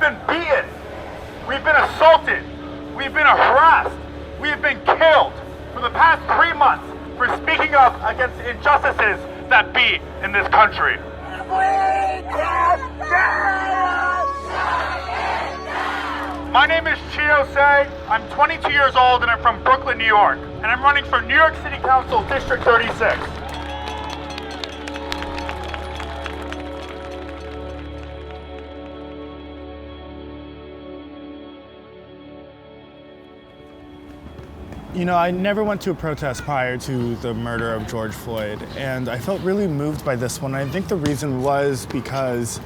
We've been beaten. We've been assaulted. We've been harassed. We have been killed for the past 3 months for speaking up against injustices that be in this country. My name is Osse. I'm 22 years old and I'm from Brooklyn, New York. And I'm running for New York City Council District 36. You know, I never went to a protest prior to the murder of George Floyd, and I felt really moved by this one. I think the reason was because,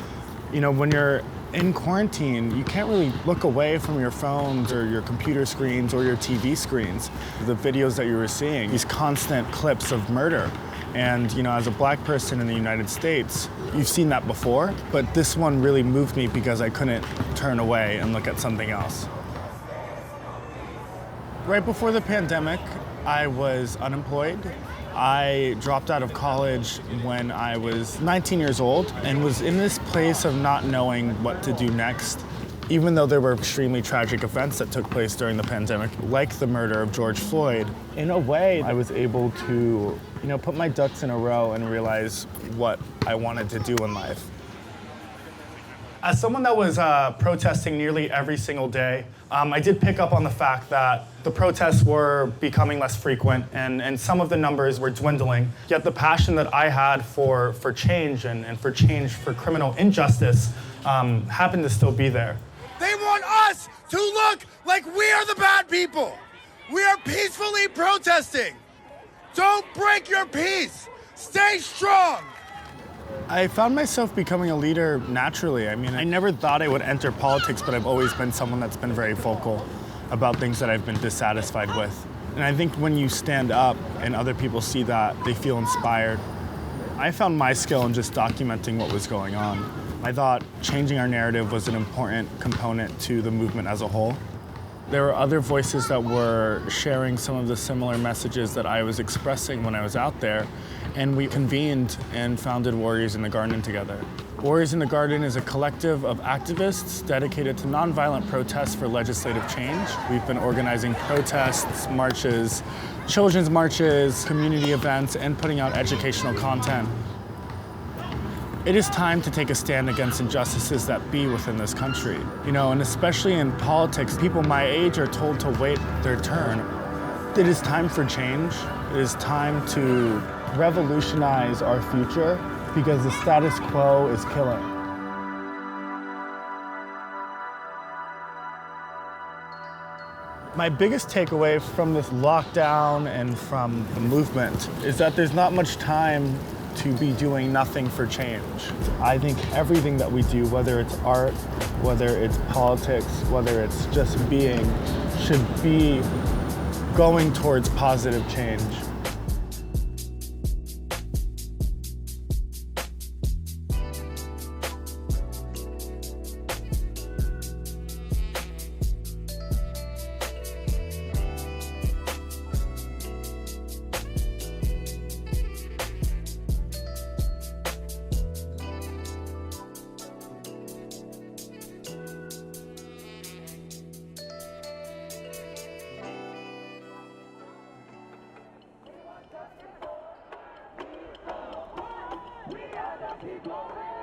you know, when you're in quarantine, you can't really look away from your phones or your computer screens or your TV screens. The videos that you were seeing, these constant clips of murder. And, you know, as a black person in the United States, you've seen that before, but this one really moved me because I couldn't turn away and look at something else. Right before the pandemic, I was unemployed. I dropped out of college when I was 19 years old and was in this place of not knowing what to do next. Even though there were extremely tragic events that took place during the pandemic, like the murder of George Floyd, in a way, I was able to, you know, put my ducks in a row and realize what I wanted to do in life. As someone that was protesting nearly every single day, I did pick up on the fact that the protests were becoming less frequent and some of the numbers were dwindling. Yet the passion that I had for change and for change for criminal injustice happened to still be there. They want us to look like we are the bad people. We are peacefully protesting. Don't break your peace. Stay strong. I found myself becoming a leader naturally. I mean, I never thought I would enter politics, but I've always been someone that's been very vocal about things that I've been dissatisfied with. And I think when you stand up and other people see that, they feel inspired. I found my skill in just documenting what was going on. I thought changing our narrative was an important component to the movement as a whole. There were other voices that were sharing some of the similar messages that I was expressing when I was out there, and we convened and founded Warriors in the Garden together. Warriors in the Garden is a collective of activists dedicated to nonviolent protests for legislative change. We've been organizing protests, marches, children's marches, community events, and putting out educational content. It is time to take a stand against injustices that be within this country. You know, and especially in politics, people my age are told to wait their turn. It is time for change. It is time to revolutionize our future because the status quo is killing. My biggest takeaway from this lockdown and from the movement is that there's not much time to be doing nothing for change. I think everything that we do, whether it's art, whether it's politics, whether it's just being, should be going towards positive change. We are the people.